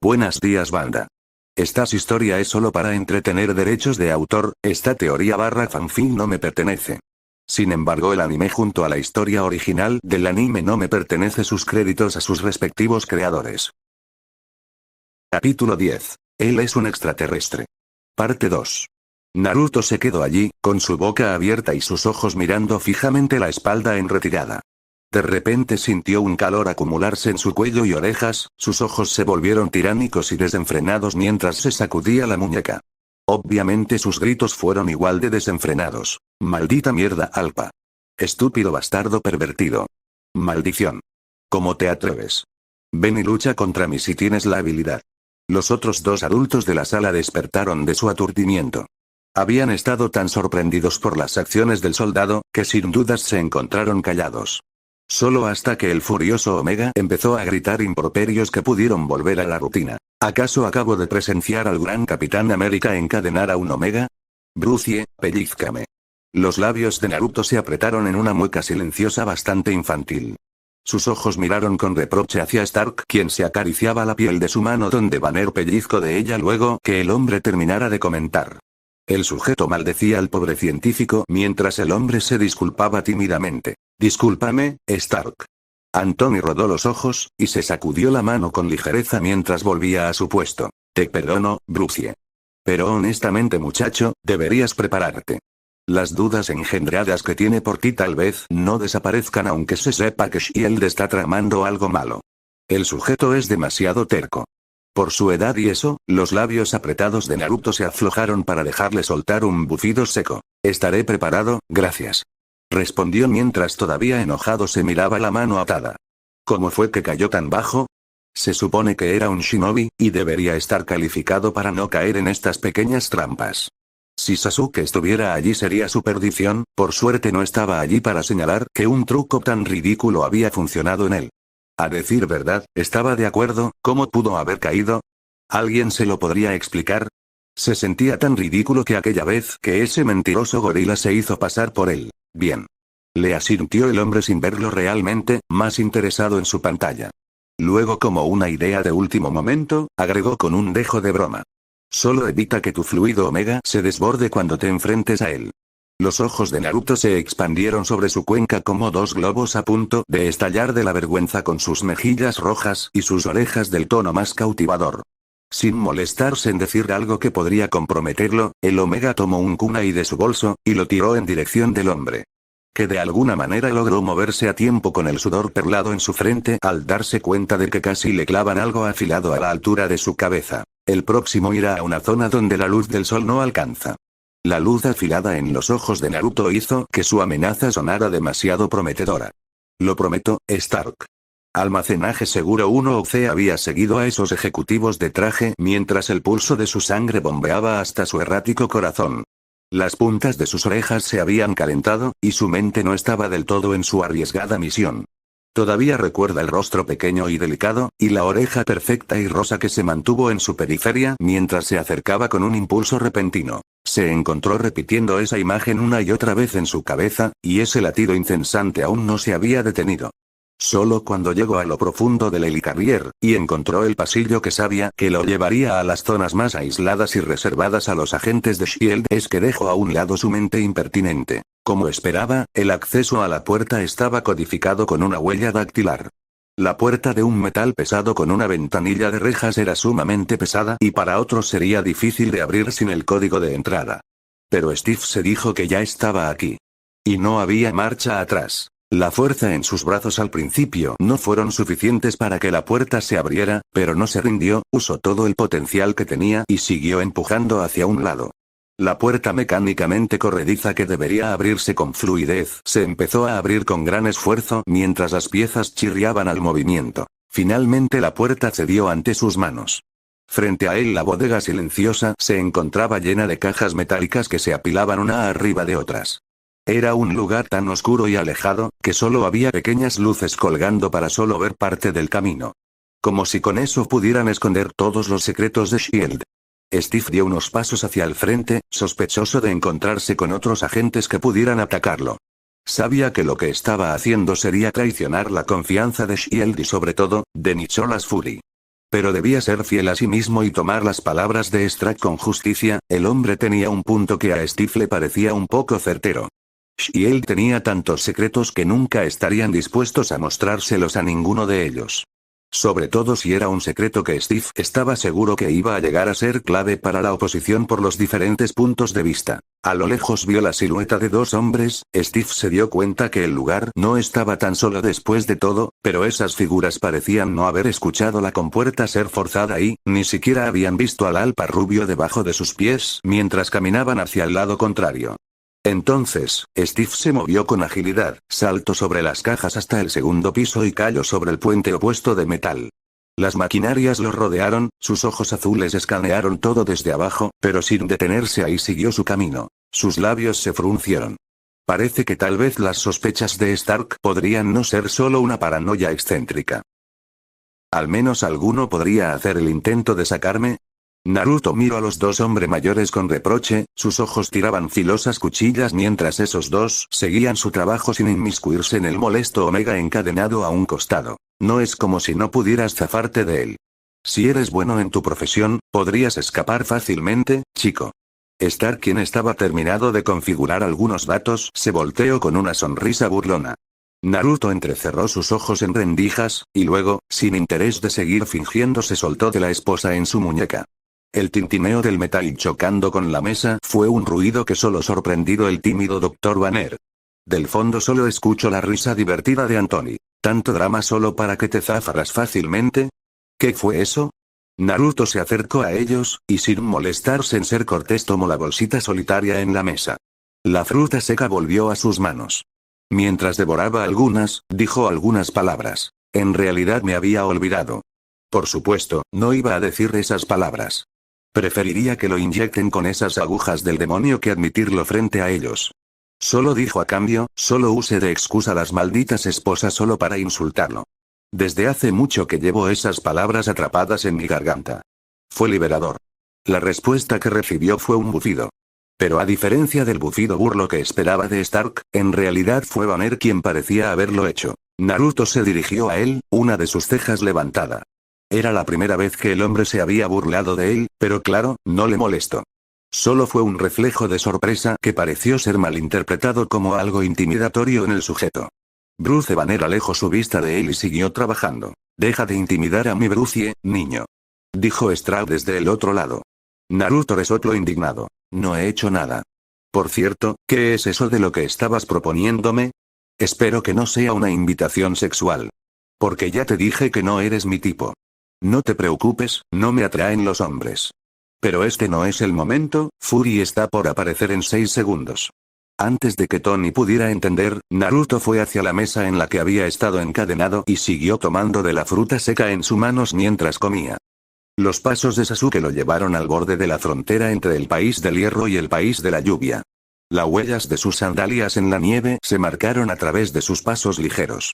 Buenos días, banda. Esta historia es solo para entretener derechos de autor, esta teoría / fanfic no me pertenece. Sin embargo, el anime junto a la historia original del anime no me pertenece, sus créditos a sus respectivos creadores. Capítulo 10. Él es un extraterrestre. Parte 2. Naruto se quedó allí, con su boca abierta y sus ojos mirando fijamente la espalda en retirada. De repente sintió un calor acumularse en su cuello y orejas, sus ojos se volvieron tiránicos y desenfrenados mientras se sacudía la muñeca. Obviamente sus gritos fueron igual de desenfrenados. Maldita mierda, Alpa. Estúpido bastardo pervertido. Maldición. ¿Cómo te atreves? Ven y lucha contra mí si tienes la habilidad. Los otros dos adultos de la sala despertaron de su aturdimiento. Habían estado tan sorprendidos por las acciones del soldado, que sin dudas se encontraron callados. Solo hasta que el furioso Omega empezó a gritar improperios que pudieron volver a la rutina. ¿Acaso acabo de presenciar al gran Capitán América encadenar a un Omega? Brucie, pellízcame. Los labios de Naruto se apretaron en una mueca silenciosa bastante infantil. Sus ojos miraron con reproche hacia Stark, quien se acariciaba la piel de su mano donde Banner pellizco de ella luego que el hombre terminara de comentar. El sujeto maldecía al pobre científico mientras el hombre se disculpaba tímidamente. Discúlpame, Stark. Anthony rodó los ojos, y se sacudió la mano con ligereza mientras volvía a su puesto. Te perdono, Brucie. Pero honestamente, muchacho, deberías prepararte. Las dudas engendradas que tiene por ti tal vez no desaparezcan aunque se sepa que Shield está tramando algo malo. El sujeto es demasiado terco. Por su edad y eso, los labios apretados de Naruto se aflojaron para dejarle soltar un bufido seco. Estaré preparado, gracias. Respondió mientras todavía enojado se miraba la mano atada. ¿Cómo fue que cayó tan bajo? Se supone que era un shinobi, y debería estar calificado para no caer en estas pequeñas trampas. Si Sasuke estuviera allí sería su perdición, por suerte no estaba allí para señalar que un truco tan ridículo había funcionado en él. A decir verdad, estaba de acuerdo, ¿cómo pudo haber caído? ¿Alguien se lo podría explicar? Se sentía tan ridículo que aquella vez que ese mentiroso gorila se hizo pasar por él. Bien. Le asintió el hombre sin verlo realmente, más interesado en su pantalla. Luego, como una idea de último momento, agregó con un dejo de broma. Solo evita que tu fluido Omega se desborde cuando te enfrentes a él. Los ojos de Naruto se expandieron sobre su cuenca como dos globos a punto de estallar de la vergüenza con sus mejillas rojas y sus orejas del tono más cautivador. Sin molestarse en decir algo que podría comprometerlo, el Omega tomó un kunai de su bolso, y lo tiró en dirección del hombre. Que de alguna manera logró moverse a tiempo con el sudor perlado en su frente al darse cuenta de que casi le clavan algo afilado a la altura de su cabeza. El próximo irá a una zona donde la luz del sol no alcanza. La luz afilada en los ojos de Naruto hizo que su amenaza sonara demasiado prometedora. Lo prometo, Stark. Almacenaje seguro 1-C había seguido a esos ejecutivos de traje mientras el pulso de su sangre bombeaba hasta su errático corazón. Las puntas de sus orejas se habían calentado, y su mente no estaba del todo en su arriesgada misión. Todavía recuerda el rostro pequeño y delicado, y la oreja perfecta y rosa que se mantuvo en su periferia mientras se acercaba con un impulso repentino. Se encontró repitiendo esa imagen una y otra vez en su cabeza, y ese latido incesante aún no se había detenido. Solo cuando llegó a lo profundo del helicarrier, y encontró el pasillo que sabía que lo llevaría a las zonas más aisladas y reservadas a los agentes de Shield, es que dejó a un lado su mente impertinente. Como esperaba, el acceso a la puerta estaba codificado con una huella dactilar. La puerta de un metal pesado con una ventanilla de rejas era sumamente pesada y para otros sería difícil de abrir sin el código de entrada. Pero Steve se dijo que ya estaba aquí. Y no había marcha atrás. La fuerza en sus brazos al principio no fueron suficientes para que la puerta se abriera, pero no se rindió, usó todo el potencial que tenía y siguió empujando hacia un lado. La puerta mecánicamente corrediza que debería abrirse con fluidez se empezó a abrir con gran esfuerzo mientras las piezas chirriaban al movimiento. Finalmente la puerta cedió ante sus manos. Frente a él la bodega silenciosa se encontraba llena de cajas metálicas que se apilaban una arriba de otras. Era un lugar tan oscuro y alejado, que solo había pequeñas luces colgando para solo ver parte del camino. Como si con eso pudieran esconder todos los secretos de Shield. Steve dio unos pasos hacia el frente, sospechoso de encontrarse con otros agentes que pudieran atacarlo. Sabía que lo que estaba haciendo sería traicionar la confianza de Shield y sobre todo, de Nicholas Fury. Pero debía ser fiel a sí mismo y tomar las palabras de Strack con justicia. El hombre tenía un punto que a Steve le parecía un poco certero. Y él tenía tantos secretos que nunca estarían dispuestos a mostrárselos a ninguno de ellos. Sobre todo si era un secreto que Steve estaba seguro que iba a llegar a ser clave para la oposición por los diferentes puntos de vista. A lo lejos vio la silueta de dos hombres. Steve se dio cuenta que el lugar no estaba tan solo después de todo, pero esas figuras parecían no haber escuchado la compuerta ser forzada y, ni siquiera habían visto al alpa rubio debajo de sus pies mientras caminaban hacia el lado contrario. Entonces, Steve se movió con agilidad, saltó sobre las cajas hasta el segundo piso y cayó sobre el puente opuesto de metal. Las maquinarias lo rodearon, sus ojos azules escanearon todo desde abajo, pero sin detenerse ahí siguió su camino. Sus labios se fruncieron. Parece que tal vez las sospechas de Stark podrían no ser solo una paranoia excéntrica. Al menos alguno podría hacer el intento de sacarme. Naruto miró a los dos hombres mayores con reproche, sus ojos tiraban filosas cuchillas mientras esos dos seguían su trabajo sin inmiscuirse en el molesto Omega encadenado a un costado. No es como si no pudieras zafarte de él. Si eres bueno en tu profesión, podrías escapar fácilmente, chico. Stark, quien estaba terminado de configurar algunos datos, se volteó con una sonrisa burlona. Naruto entrecerró sus ojos en rendijas, y luego, sin interés de seguir fingiendo, se soltó de la esposa en su muñeca. El tintineo del metal chocando con la mesa fue un ruido que solo sorprendido el tímido Dr. Banner. Del fondo solo escucho la risa divertida de Anthony. ¿Tanto drama solo para que te zafaras fácilmente? ¿Qué fue eso? Naruto se acercó a ellos, y sin molestarse en ser cortés tomó la bolsita solitaria en la mesa. La fruta seca volvió a sus manos. Mientras devoraba algunas, dijo algunas palabras. En realidad me había olvidado. Por supuesto, no iba a decir esas palabras. Preferiría que lo inyecten con esas agujas del demonio que admitirlo frente a ellos. Solo dijo a cambio, solo use de excusa las malditas esposas solo para insultarlo. Desde hace mucho que llevo esas palabras atrapadas en mi garganta. Fue liberador. La respuesta que recibió fue un bufido. Pero a diferencia del bufido burlo que esperaba de Stark, en realidad fue Banner quien parecía haberlo hecho. Naruto se dirigió a él, una de sus cejas levantada. Era la primera vez que el hombre se había burlado de él, pero claro, no le molestó. Solo fue un reflejo de sorpresa que pareció ser malinterpretado como algo intimidatorio en el sujeto. Bruce Banner alejó su vista de él y siguió trabajando. Deja de intimidar a mi Brucie, niño. Dijo Straw desde el otro lado. Naruto resopló indignado. No he hecho nada. Por cierto, ¿qué es eso de lo que estabas proponiéndome? Espero que no sea una invitación sexual. Porque ya te dije que no eres mi tipo. No te preocupes, no me atraen los hombres. Pero este no es el momento, Fury está por aparecer en 6 segundos. Antes de que Tony pudiera entender, Naruto fue hacia la mesa en la que había estado encadenado y siguió tomando de la fruta seca en sus manos mientras comía. Los pasos de Sasuke lo llevaron al borde de la frontera entre el país del hierro y el país de la lluvia. Las huellas de sus sandalias en la nieve se marcaron a través de sus pasos ligeros.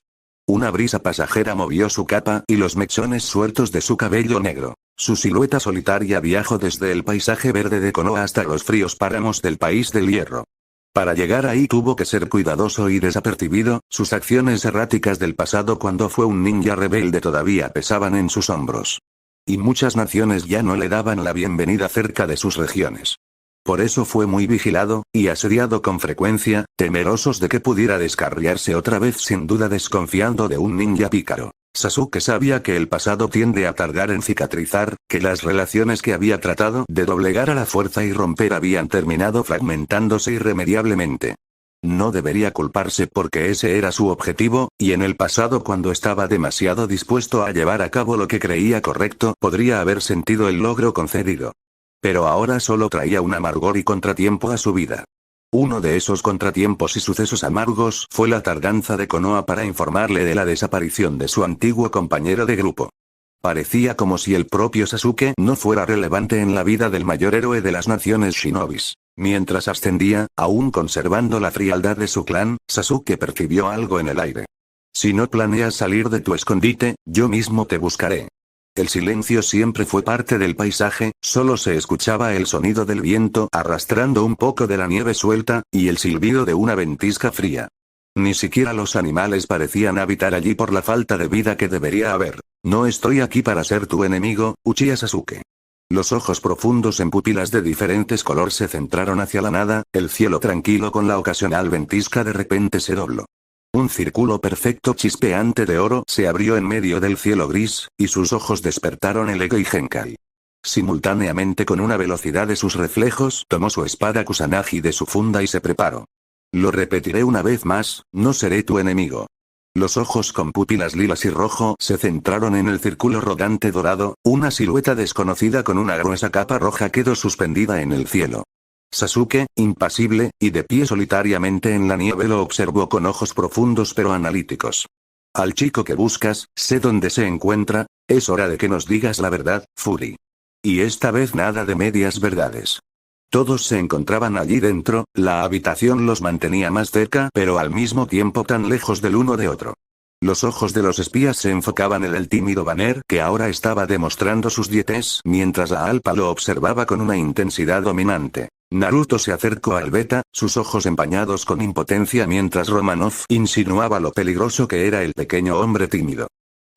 Una brisa pasajera movió su capa y los mechones sueltos de su cabello negro. Su silueta solitaria viajó desde el paisaje verde de Konoha hasta los fríos páramos del país del hierro. Para llegar ahí tuvo que ser cuidadoso y desapercibido, sus acciones erráticas del pasado cuando fue un ninja rebelde todavía pesaban en sus hombros. Y muchas naciones ya no le daban la bienvenida cerca de sus regiones. Por eso fue muy vigilado, y asediado con frecuencia, temerosos de que pudiera descarriarse otra vez, sin duda desconfiando de un ninja pícaro. Sasuke sabía que el pasado tiende a tardar en cicatrizar, que las relaciones que había tratado de doblegar a la fuerza y romper habían terminado fragmentándose irremediablemente. No debería culparse porque ese era su objetivo, y en el pasado cuando estaba demasiado dispuesto a llevar a cabo lo que creía correcto, podría haber sentido el logro concedido. Pero ahora solo traía un amargor y contratiempo a su vida. Uno de esos contratiempos y sucesos amargos fue la tardanza de Konoha para informarle de la desaparición de su antiguo compañero de grupo. Parecía como si el propio Sasuke no fuera relevante en la vida del mayor héroe de las naciones shinobis. Mientras ascendía, aún conservando la frialdad de su clan, Sasuke percibió algo en el aire. Si no planeas salir de tu escondite, yo mismo te buscaré. El silencio siempre fue parte del paisaje, solo se escuchaba el sonido del viento arrastrando un poco de la nieve suelta, y el silbido de una ventisca fría. Ni siquiera los animales parecían habitar allí por la falta de vida que debería haber. No estoy aquí para ser tu enemigo, Uchiha Sasuke. Los ojos profundos en pupilas de diferentes color se centraron hacia la nada, el cielo tranquilo con la ocasional ventisca de repente se dobló. Un círculo perfecto chispeante de oro se abrió en medio del cielo gris, y sus ojos despertaron el Ego y Genkai. Simultáneamente con una velocidad de sus reflejos tomó su espada Kusanagi de su funda y se preparó. Lo repetiré una vez más, no seré tu enemigo. Los ojos con pupilas lilas y rojo se centraron en el círculo rodante dorado, una silueta desconocida con una gruesa capa roja quedó suspendida en el cielo. Sasuke, impasible, y de pie solitariamente en la nieve lo observó con ojos profundos pero analíticos. Al chico que buscas, sé dónde se encuentra, es hora de que nos digas la verdad, Fury. Y esta vez nada de medias verdades. Todos se encontraban allí dentro, la habitación los mantenía más cerca pero al mismo tiempo tan lejos del uno de otro. Los ojos de los espías se enfocaban en el tímido Banner que ahora estaba demostrando sus dietés mientras la Alpa lo observaba con una intensidad dominante. Naruto se acercó al Beta, sus ojos empañados con impotencia mientras Romanov insinuaba lo peligroso que era el pequeño hombre tímido.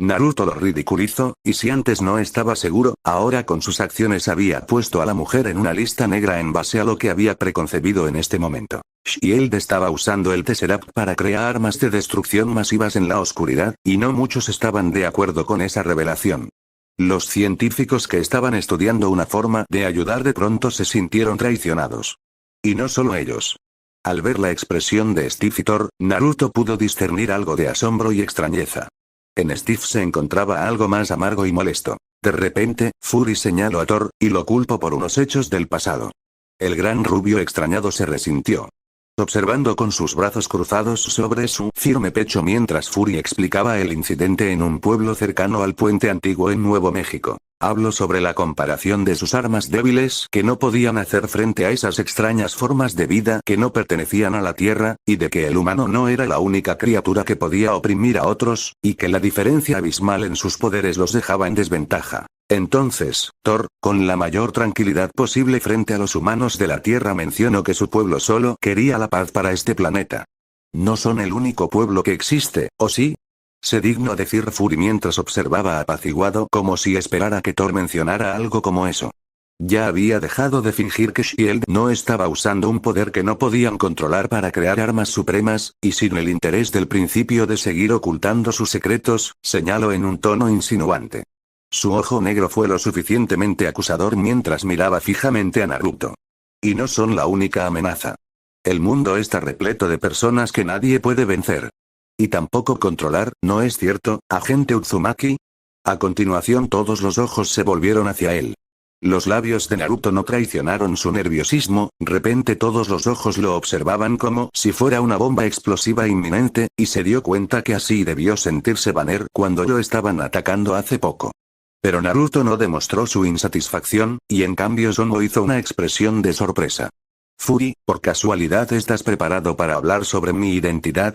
Naruto lo ridiculizó, y si antes no estaba seguro, ahora con sus acciones había puesto a la mujer en una lista negra en base a lo que había preconcebido en este momento. Shield estaba usando el Tesseract para crear armas de destrucción masivas en la oscuridad, y no muchos estaban de acuerdo con esa revelación. Los científicos que estaban estudiando una forma de ayudar de pronto se sintieron traicionados. Y no solo ellos. Al ver la expresión de Steve y Thor, Naruto pudo discernir algo de asombro y extrañeza. En Steve se encontraba algo más amargo y molesto. De repente, Fury señaló a Thor, y lo culpó por unos hechos del pasado. El gran rubio extrañado se resintió. Observando con sus brazos cruzados sobre su firme pecho mientras Fury explicaba el incidente en un pueblo cercano al puente antiguo en Nuevo México. Habló sobre la comparación de sus armas débiles que no podían hacer frente a esas extrañas formas de vida que no pertenecían a la Tierra, y de que el humano no era la única criatura que podía oprimir a otros, y que la diferencia abismal en sus poderes los dejaba en desventaja. Entonces, Thor, con la mayor tranquilidad posible frente a los humanos de la Tierra mencionó que su pueblo solo quería la paz para este planeta. No son el único pueblo que existe, ¿o sí? Se dignó decir Fury mientras observaba apaciguado como si esperara que Thor mencionara algo como eso. Ya había dejado de fingir que Shield no estaba usando un poder que no podían controlar para crear armas supremas, y sin el interés del principio de seguir ocultando sus secretos, señaló en un tono insinuante. Su ojo negro fue lo suficientemente acusador mientras miraba fijamente a Naruto. Y no son la única amenaza. El mundo está repleto de personas que nadie puede vencer. Y tampoco controlar, ¿no es cierto, agente Uzumaki? A continuación todos los ojos se volvieron hacia él. Los labios de Naruto no traicionaron su nerviosismo, de repente todos los ojos lo observaban como si fuera una bomba explosiva inminente, y se dio cuenta que así debió sentirse Banner cuando lo estaban atacando hace poco. Pero Naruto no demostró su insatisfacción, y en cambio solo hizo una expresión de sorpresa. Fury, ¿por casualidad estás preparado para hablar sobre mi identidad?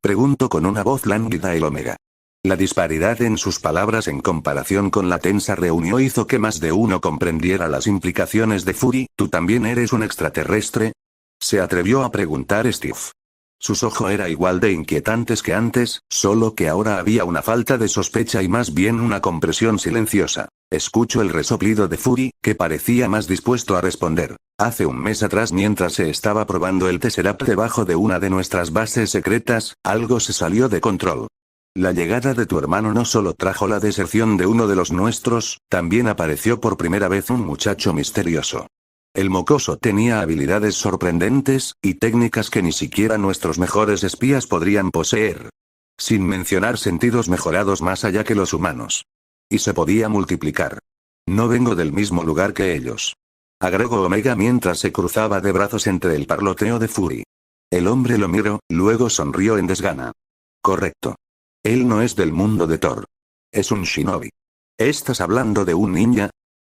Preguntó con una voz lánguida el Omega. La disparidad en sus palabras en comparación con la tensa reunión hizo que más de uno comprendiera las implicaciones de Fury. ¿Tú también eres un extraterrestre? Se atrevió a preguntar Steve. Sus ojos eran igual de inquietantes que antes, solo que ahora había una falta de sospecha y más bien una compresión silenciosa. Escucho el resoplido de Fury, que parecía más dispuesto a responder. Hace un mes atrás mientras se estaba probando el Tesseract debajo de una de nuestras bases secretas, algo se salió de control. La llegada de tu hermano no solo trajo la deserción de uno de los nuestros, también apareció por primera vez un muchacho misterioso. El mocoso tenía habilidades sorprendentes, y técnicas que ni siquiera nuestros mejores espías podrían poseer. Sin mencionar sentidos mejorados más allá que los humanos. Y se podía multiplicar. No vengo del mismo lugar que ellos. Agregó Omega mientras se cruzaba de brazos entre el parloteo de Fury. El hombre lo miró, luego sonrió en desgana. Correcto. Él no es del mundo de Thor. Es un shinobi. ¿Estás hablando de un ninja?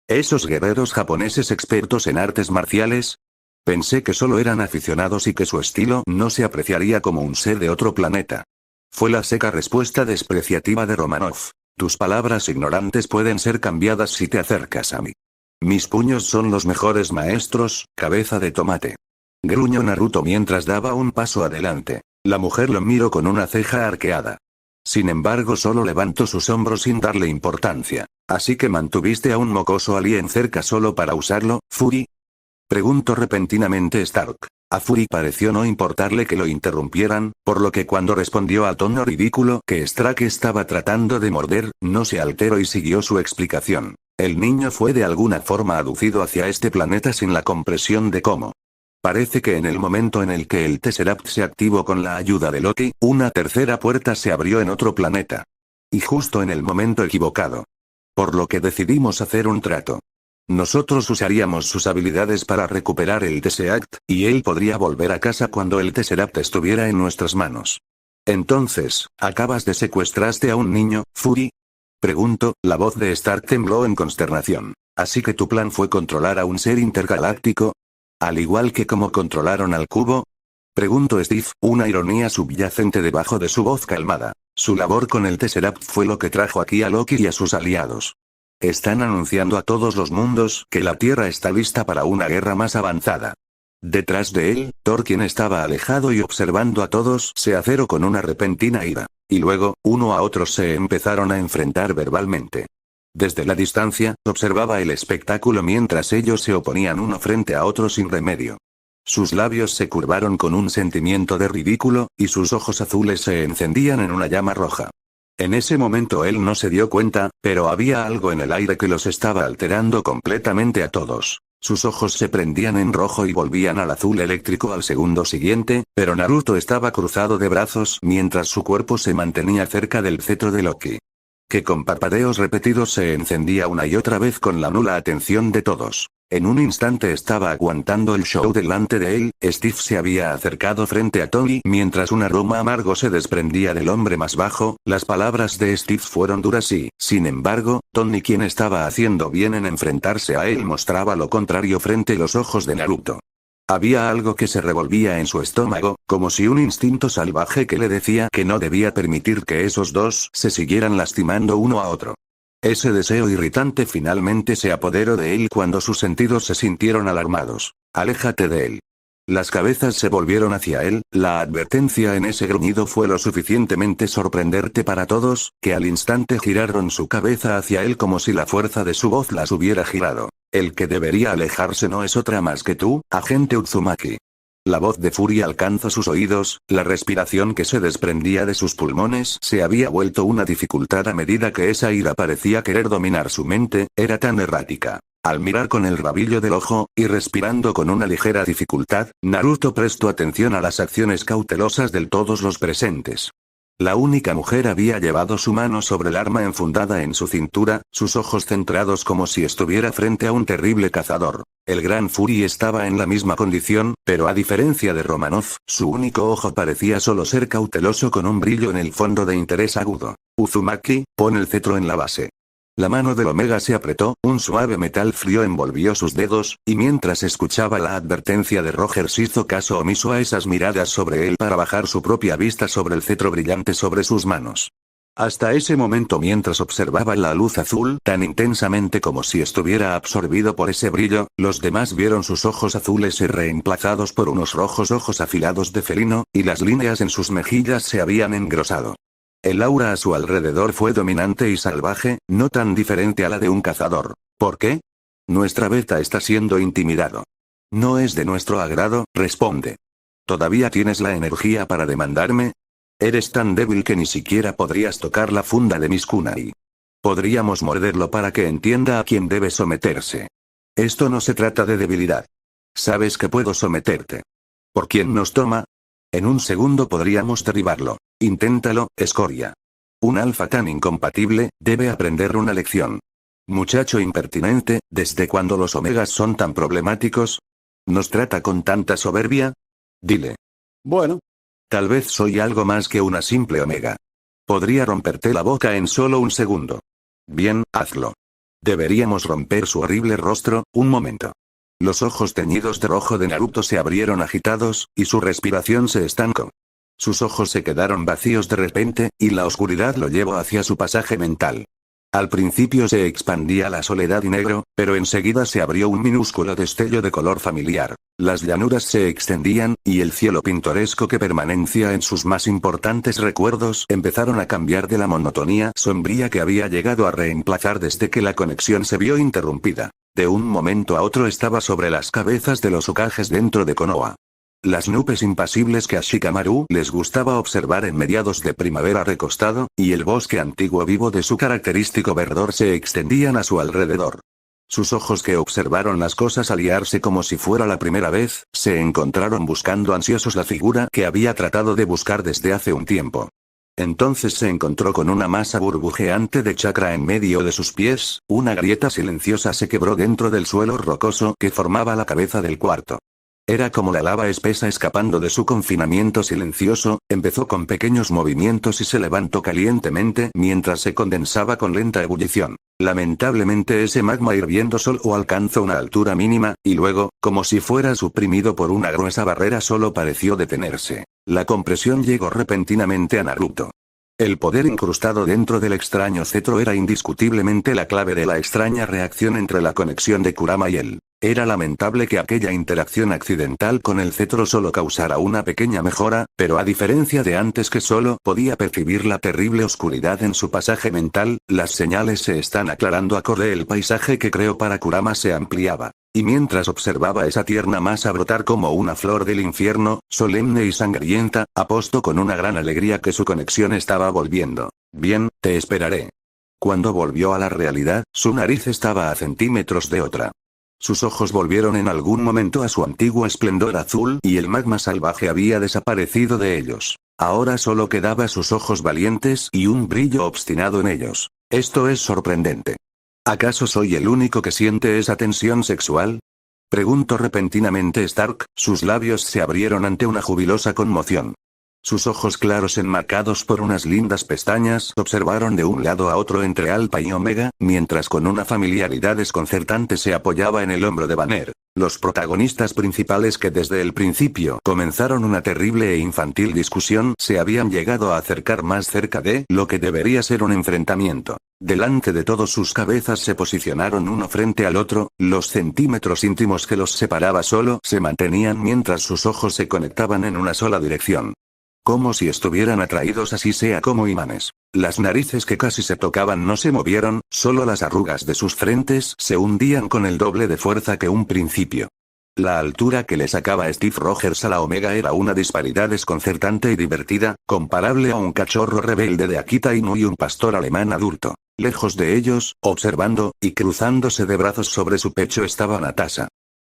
¿Esos guerreros japoneses expertos en artes marciales? Pensé que solo eran aficionados y que su estilo no se apreciaría como un ser de otro planeta. Fue la seca respuesta despreciativa de Romanov. Tus palabras ignorantes pueden ser cambiadas si te acercas a mí. Mis puños son los mejores maestros, cabeza de tomate. Gruñó Naruto mientras daba un paso adelante. La mujer lo miró con una ceja arqueada. Sin embargo solo levantó sus hombros sin darle importancia. ¿Así que mantuviste a un mocoso alien cerca solo para usarlo, Fury? Preguntó repentinamente Stark. A Fury pareció no importarle que lo interrumpieran, por lo que cuando respondió al tono ridículo que Stark estaba tratando de morder, no se alteró y siguió su explicación. El niño fue de alguna forma aducido hacia este planeta sin la compresión de cómo. Parece que en el momento en el que el Tesseract se activó con la ayuda de Loki, una tercera puerta se abrió en otro planeta. Y justo en el momento equivocado. Por lo que decidimos hacer un trato. Nosotros usaríamos sus habilidades para recuperar el Tesseract, y él podría volver a casa cuando el Tesseract estuviera en nuestras manos. Entonces, ¿acabas de secuestraste a un niño, Fury? Preguntó, la voz de Stark tembló en consternación. ¿Así que tu plan fue controlar a un ser intergaláctico? ¿Al igual que como controlaron al cubo? Preguntó Steve, una ironía subyacente debajo de su voz calmada. Su labor con el Tesseract fue lo que trajo aquí a Loki y a sus aliados. Están anunciando a todos los mundos que la Tierra está lista para una guerra más avanzada. Detrás de él, Thor, quien estaba alejado y observando a todos, se acercó con una repentina ira. Y luego, uno a otro se empezaron a enfrentar verbalmente. Desde la distancia, observaba el espectáculo mientras ellos se oponían uno frente a otro sin remedio. Sus labios se curvaron con un sentimiento de ridículo, y sus ojos azules se encendían en una llama roja. En ese momento él no se dio cuenta, pero había algo en el aire que los estaba alterando completamente a todos. Sus ojos se prendían en rojo y volvían al azul eléctrico al segundo siguiente, pero Naruto estaba cruzado de brazos mientras su cuerpo se mantenía cerca del cetro de Loki. Que con parpadeos repetidos se encendía una y otra vez con la nula atención de todos. En un instante estaba aguantando el show delante de él. Steve se había acercado frente a Tony mientras un aroma amargo se desprendía del hombre más bajo. Las palabras de Steve fueron duras y, sin embargo, Tony, quien estaba haciendo bien en enfrentarse a él, mostraba lo contrario frente a los ojos de Naruto. Había algo que se revolvía en su estómago, como si un instinto salvaje que le decía que no debía permitir que esos dos se siguieran lastimando uno a otro. Ese deseo irritante finalmente se apoderó de él cuando sus sentidos se sintieron alarmados. Aléjate de él. Las cabezas se volvieron hacia él. La advertencia en ese gruñido fue lo suficientemente sorprendente para todos, que al instante giraron su cabeza hacia él como si la fuerza de su voz las hubiera girado. El que debería alejarse no es otra más que tú, agente Uzumaki. La voz de Fury alcanzó sus oídos, la respiración que se desprendía de sus pulmones se había vuelto una dificultad a medida que esa ira parecía querer dominar su mente, era tan errática. Al mirar con el rabillo del ojo, y respirando con una ligera dificultad, Naruto prestó atención a las acciones cautelosas de todos los presentes. La única mujer había llevado su mano sobre el arma enfundada en su cintura, sus ojos centrados como si estuviera frente a un terrible cazador. El gran Fury estaba en la misma condición, pero a diferencia de Romanov, su único ojo parecía solo ser cauteloso con un brillo en el fondo de interés agudo. Uzumaki, pon el cetro en la base. La mano del Omega se apretó, un suave metal frío envolvió sus dedos, y mientras escuchaba la advertencia de Rogers hizo caso omiso a esas miradas sobre él para bajar su propia vista sobre el cetro brillante sobre sus manos. Hasta ese momento mientras observaba la luz azul tan intensamente como si estuviera absorbido por ese brillo, los demás vieron sus ojos azules ser reemplazados por unos rojos ojos afilados de felino, y las líneas en sus mejillas se habían engrosado. El aura a su alrededor fue dominante y salvaje, no tan diferente a la de un cazador. ¿Por qué? Nuestra beta está siendo intimidado. No es de nuestro agrado, responde. ¿Todavía tienes la energía para demandarme? Eres tan débil que ni siquiera podrías tocar la funda de mis kunai. Podríamos morderlo para que entienda a quién debe someterse. Esto no se trata de debilidad. Sabes que puedo someterte. ¿Por quién nos toma? En un segundo podríamos derribarlo. Inténtalo, escoria. Un alfa tan incompatible, debe aprender una lección. Muchacho impertinente, ¿desde cuándo los omegas son tan problemáticos? ¿Nos trata con tanta soberbia? Dile. Bueno. Tal vez soy algo más que una simple omega. Podría romperte la boca en solo un segundo. Bien, hazlo. Deberíamos romper su horrible rostro, un momento. Los ojos teñidos de rojo de Naruto se abrieron agitados, y su respiración se estancó. Sus ojos se quedaron vacíos de repente, y la oscuridad lo llevó hacia su pasaje mental. Al principio se expandía la soledad y negro, pero enseguida se abrió un minúsculo destello de color familiar. Las llanuras se extendían, y el cielo pintoresco que permanecía en sus más importantes recuerdos empezaron a cambiar de la monotonía sombría que había llegado a reemplazar desde que la conexión se vio interrumpida. De un momento a otro estaba sobre las cabezas de los ukages dentro de Konoha. Las nubes impasibles que a Shikamaru les gustaba observar en mediados de primavera recostado, y el bosque antiguo vivo de su característico verdor se extendían a su alrededor. Sus ojos que observaron las cosas aliarse como si fuera la primera vez, se encontraron buscando ansiosos la figura que había tratado de buscar desde hace un tiempo. Entonces se encontró con una masa burbujeante de chakra en medio de sus pies, una grieta silenciosa se quebró dentro del suelo rocoso que formaba la cabeza del cuarto. Era como la lava espesa escapando de su confinamiento silencioso, empezó con pequeños movimientos y se levantó calientemente mientras se condensaba con lenta ebullición. Lamentablemente ese magma hirviendo solo alcanzó una altura mínima, y luego, como si fuera suprimido por una gruesa barrera solo pareció detenerse. La compresión llegó repentinamente a Naruto. El poder incrustado dentro del extraño cetro era indiscutiblemente la clave de la extraña reacción entre la conexión de Kurama y él. Era lamentable que aquella interacción accidental con el cetro solo causara una pequeña mejora, pero a diferencia de antes que solo podía percibir la terrible oscuridad en su pasaje mental, las señales se están aclarando acorde el paisaje que creó para Kurama se ampliaba. Y mientras observaba esa tierna masa brotar como una flor del infierno, solemne y sangrienta, apostó con una gran alegría que su conexión estaba volviendo. Bien, te esperaré. Cuando volvió a la realidad, su nariz estaba a centímetros de otra. Sus ojos volvieron en algún momento a su antiguo esplendor azul y el magma salvaje había desaparecido de ellos. Ahora solo quedaba sus ojos valientes y un brillo obstinado en ellos. Esto es sorprendente. ¿Acaso soy el único que siente esa tensión sexual? Preguntó repentinamente Stark, sus labios se abrieron ante una jubilosa conmoción. Sus ojos claros enmarcados por unas lindas pestañas observaron de un lado a otro entre Alpha y Omega, mientras con una familiaridad desconcertante se apoyaba en el hombro de Banner. Los protagonistas principales que desde el principio comenzaron una terrible e infantil discusión se habían llegado a acercar más cerca de lo que debería ser un enfrentamiento. Delante de todos sus cabezas se posicionaron uno frente al otro, los centímetros íntimos que los separaba solo se mantenían mientras sus ojos se conectaban en una sola dirección. Como si estuvieran atraídos así sea como imanes. Las narices que casi se tocaban no se movieron, solo las arrugas de sus frentes se hundían con el doble de fuerza que un principio. La altura que le sacaba Steve Rogers a la Omega era una disparidad desconcertante y divertida, comparable a un cachorro rebelde de Akita Inu y un pastor alemán adulto. Lejos de ellos, observando, y cruzándose de brazos sobre su pecho estaba Natasha.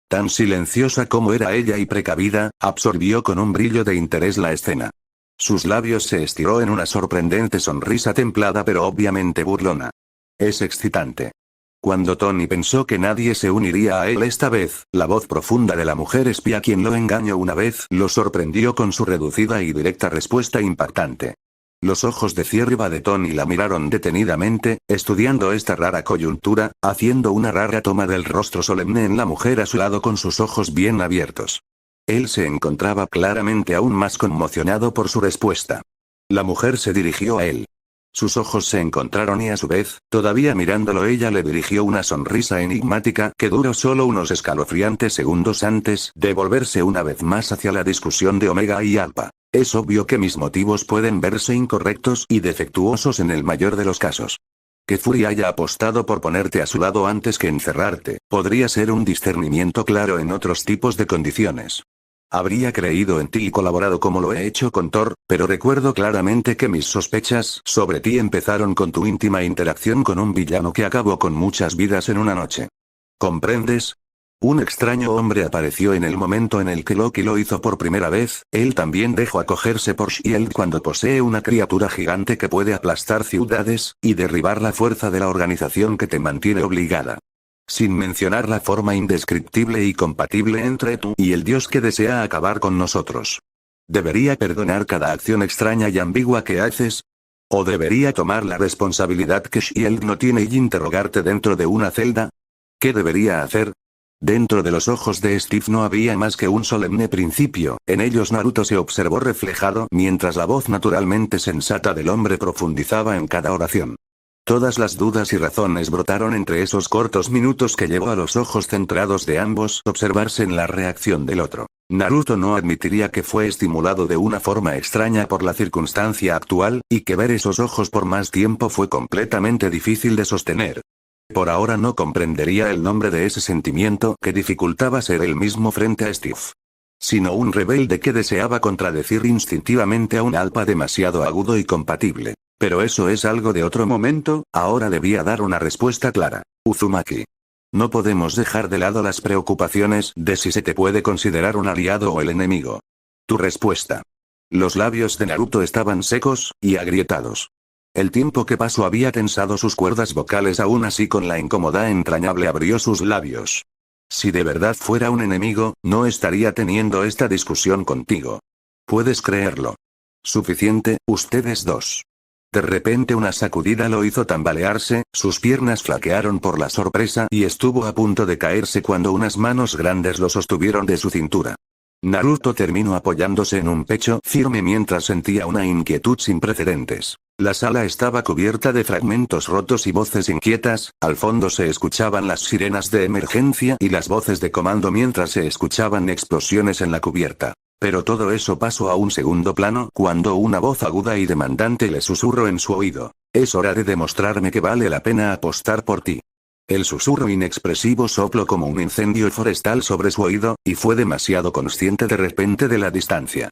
Tan silenciosa como era ella y precavida, absorbió con un brillo de interés la escena. Sus labios se estiró en una sorprendente sonrisa templada pero obviamente burlona. Es excitante. Cuando Tony pensó que nadie se uniría a él esta vez, la voz profunda de la mujer espía quien lo engañó una vez lo sorprendió con su reducida y directa respuesta impactante. Los ojos de cierva de Tony la miraron detenidamente, estudiando esta rara coyuntura, haciendo una rara toma del rostro solemne en la mujer a su lado con sus ojos bien abiertos. Él se encontraba claramente aún más conmocionado por su respuesta. La mujer se dirigió a él. Sus ojos se encontraron y a su vez, todavía mirándolo ella le dirigió una sonrisa enigmática que duró solo unos escalofriantes segundos antes de volverse una vez más hacia la discusión de Omega y Alpha. Es obvio que mis motivos pueden verse incorrectos y defectuosos en el mayor de los casos. Que Fury haya apostado por ponerte a su lado antes que encerrarte, podría ser un discernimiento claro en otros tipos de condiciones. Habría creído en ti y colaborado como lo he hecho con Thor, pero recuerdo claramente que mis sospechas sobre ti empezaron con tu íntima interacción con un villano que acabó con muchas vidas en una noche. ¿Comprendes? Un extraño hombre apareció en el momento en el que Loki lo hizo por primera vez, él también dejó acogerse por Shield cuando posee una criatura gigante que puede aplastar ciudades, y derribar la fuerza de la organización que te mantiene obligada. Sin mencionar la forma indescriptible y compatible entre tú y el dios que desea acabar con nosotros. ¿Debería perdonar cada acción extraña y ambigua que haces? ¿O debería tomar la responsabilidad que Shield no tiene y interrogarte dentro de una celda? ¿Qué debería hacer? Dentro de los ojos de Steve no había más que un solemne principio, en ellos Naruto se observó reflejado mientras la voz naturalmente sensata del hombre profundizaba en cada oración. Todas las dudas y razones brotaron entre esos cortos minutos que llevó a los ojos centrados de ambos observarse en la reacción del otro. Naruto no admitiría que fue estimulado de una forma extraña por la circunstancia actual, y que ver esos ojos por más tiempo fue completamente difícil de sostener. Por ahora no comprendería el nombre de ese sentimiento que dificultaba ser él mismo frente a Steve. Sino un rebelde que deseaba contradecir instintivamente a un alfa demasiado agudo y compatible. Pero eso es algo de otro momento, ahora debía dar una respuesta clara. Uzumaki. No podemos dejar de lado las preocupaciones de si se te puede considerar un aliado o el enemigo. Tu respuesta. Los labios de Naruto estaban secos y agrietados. El tiempo que pasó había tensado sus cuerdas vocales, aún así con la incomodidad entrañable abrió sus labios. Si de verdad fuera un enemigo, no estaría teniendo esta discusión contigo. ¿Puedes creerlo? Suficiente, ustedes dos. De repente una sacudida lo hizo tambalearse, sus piernas flaquearon por la sorpresa y estuvo a punto de caerse cuando unas manos grandes lo sostuvieron de su cintura. Naruto terminó apoyándose en un pecho firme mientras sentía una inquietud sin precedentes. La sala estaba cubierta de fragmentos rotos y voces inquietas, al fondo se escuchaban las sirenas de emergencia y las voces de comando mientras se escuchaban explosiones en la cubierta. Pero todo eso pasó a un segundo plano cuando una voz aguda y demandante le susurró en su oído. Es hora de demostrarme que vale la pena apostar por ti. El susurro inexpresivo sopló como un incendio forestal sobre su oído, y fue demasiado consciente de repente de la distancia.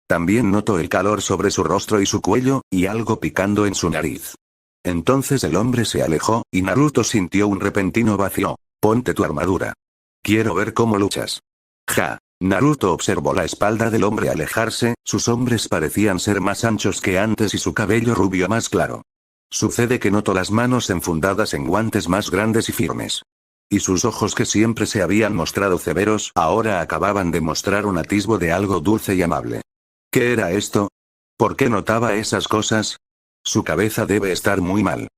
También notó el calor sobre su rostro y su cuello, y algo picando en su nariz. Entonces el hombre se alejó, y Naruto sintió un repentino vacío. Ponte tu armadura. Quiero ver cómo luchas. Ja. Naruto observó la espalda del hombre alejarse, sus hombros parecían ser más anchos que antes y su cabello rubio más claro. Sucede que notó las manos enfundadas en guantes más grandes y firmes. Y sus ojos que siempre se habían mostrado severos, ahora acababan de mostrar un atisbo de algo dulce y amable. ¿Qué era esto? ¿Por qué notaba esas cosas? Su cabeza debe estar muy mal.